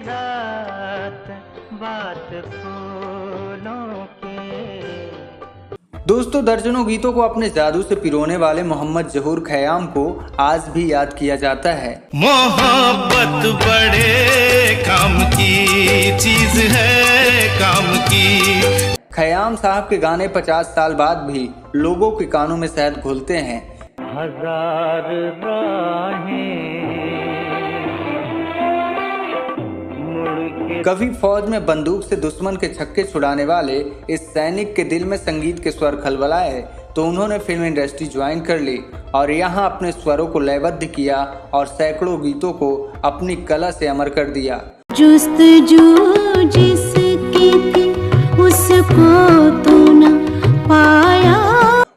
रात बात फूलों की। दोस्तों, दर्जनों गीतों को अपने जादू से पिरोने वाले मोहम्मद जहूर खयाम को आज भी याद किया जाता है। मोहब्बत बड़े काम की चीज है, काम की। खयाम साहब के गाने 50 साल बाद भी लोगों के कानों में शहद घुलते हैं। हजार राहें कभी फौज में बंदूक से दुश्मन के छक्के छुड़ाने वाले इस सैनिक के दिल में संगीत के स्वर खलबलाए तो उन्होंने फिल्म इंडस्ट्री ज्वाइन कर ली और यहाँ अपने स्वरों को लयबद्ध किया और सैकड़ों गीतों को अपनी कला से अमर कर दिया। जुस्तजू जिसकी थी उसको तो न पाया।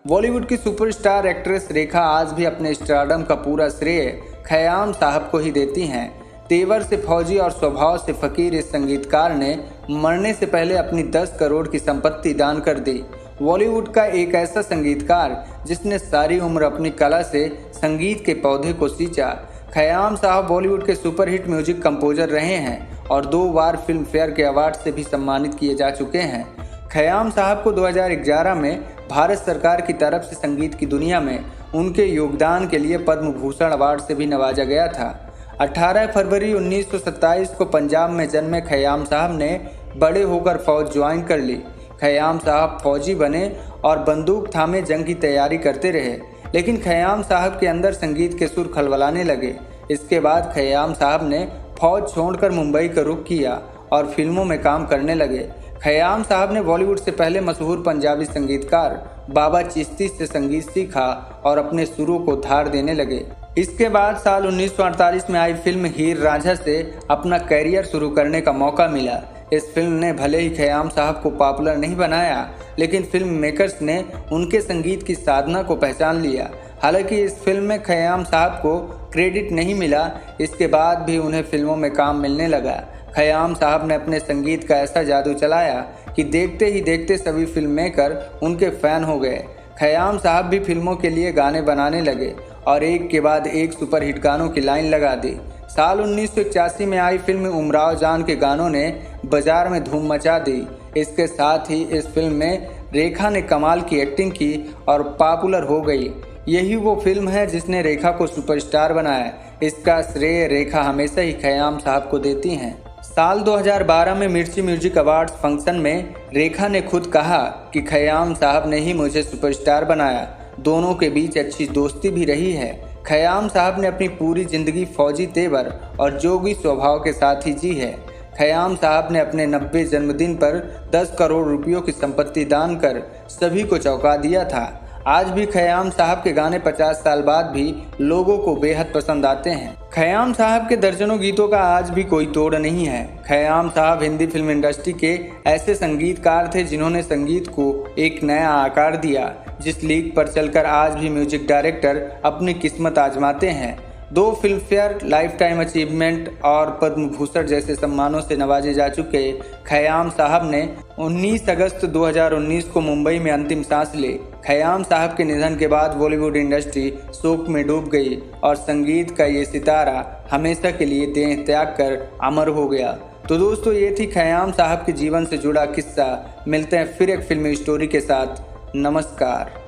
बॉलीवुड की सुपरस्टार एक्ट्रेस रेखा आज भी अपने स्टारडम का पूरा श्रेय खयाम साहब को ही देती हैं। तेवर से फौजी और स्वभाव से फकीर इस संगीतकार ने मरने से पहले अपनी 10 करोड़ की संपत्ति दान कर दी। बॉलीवुड का एक ऐसा संगीतकार जिसने सारी उम्र अपनी कला से संगीत के पौधे को सींचा। खयाम साहब बॉलीवुड के सुपरहिट म्यूजिक कंपोजर रहे हैं और 2 बार फिल्म फेयर के अवार्ड से भी सम्मानित किए जा चुके हैं। खयाम साहब को 2011 में भारत सरकार की तरफ से संगीत की दुनिया में उनके योगदान के लिए पद्म भूषण अवार्ड से भी नवाजा गया था। 18 फरवरी 1927 को पंजाब में जन्मे खयाम साहब ने बड़े होकर फौज ज्वाइन कर ली। खयाम साहब फौजी बने और बंदूक थामे जंग की तैयारी करते रहे, लेकिन खयाम साहब के अंदर संगीत के सुर खलबलाने लगे। इसके बाद खयाम साहब ने फौज छोड़कर मुंबई का रुख किया और फिल्मों में काम करने लगे। खयाम साहब ने बॉलीवुड से पहले मशहूर पंजाबी संगीतकार बाबा चिश्ती से संगीत सीखा और अपने सुरों को धार देने लगे। इसके बाद साल 1948 में आई फिल्म हीर रांझा से अपना कैरियर शुरू करने का मौका मिला। इस फिल्म ने भले ही खयाम साहब को पॉपुलर नहीं बनाया, लेकिन फिल्म मेकर्स ने उनके संगीत की साधना को पहचान लिया। हालांकि इस फिल्म में खयाम साहब को क्रेडिट नहीं मिला, इसके बाद भी उन्हें फिल्मों में काम मिलने लगा। खयाम साहब ने अपने संगीत का ऐसा जादू चलाया कि देखते ही देखते सभी फिल्म मेकर उनके फैन हो गए। खयाम साहब भी फिल्मों के लिए गाने बनाने लगे और एक के बाद एक सुपरहिट गानों की लाइन लगा दी। साल 1981 में आई फिल्म उमराव जान के गानों ने बाजार में धूम मचा दी। इसके साथ ही इस फिल्म में रेखा ने कमाल की एक्टिंग की और पॉपुलर हो गई। यही वो फिल्म है जिसने रेखा को सुपरस्टार बनाया। इसका श्रेय रेखा हमेशा ही खयाम साहब को देती हैं। साल 2012 में मिर्ची म्यूजिक अवार्ड्स फंक्शन में रेखा ने खुद कहा कि खयाम साहब ने ही मुझे सुपरस्टार बनाया। दोनों के बीच अच्छी दोस्ती भी रही है। खयाम साहब ने अपनी पूरी जिंदगी फौजी तेवर और जोगी स्वभाव के साथ ही जी है। खयाम साहब ने अपने 90 जन्मदिन पर 10 करोड़ रुपयों की संपत्ति दान कर सभी को चौंका दिया था। आज भी खयाम साहब के गाने 50 साल बाद भी लोगों को बेहद पसंद आते हैं। खयाम साहब के दर्जनों गीतों का आज भी कोई तोड़ नहीं है। खयाम साहब हिंदी फिल्म इंडस्ट्री के ऐसे संगीतकार थे जिन्होंने संगीत को एक नया आकार दिया, जिस लीग पर चलकर आज भी म्यूजिक डायरेक्टर अपनी किस्मत आजमाते हैं। 2 film fair, life time achievement और पद्म भूषण जैसे सम्मानों से नवाजे जा चुके खयाम साहब ने 19 अगस्त 2019 को मुंबई में अंतिम सांस ली। खयाम साहब के निधन के बाद बॉलीवुड इंडस्ट्री शोक में डूब गई और संगीत का ये सितारा हमेशा के लिए देह त्याग कर अमर हो गया। तो दोस्तों, ये थी खयाम साहब के जीवन से जुड़ा किस्सा। मिलते हैं फिर एक फिल्मी स्टोरी के साथ। नमस्कार।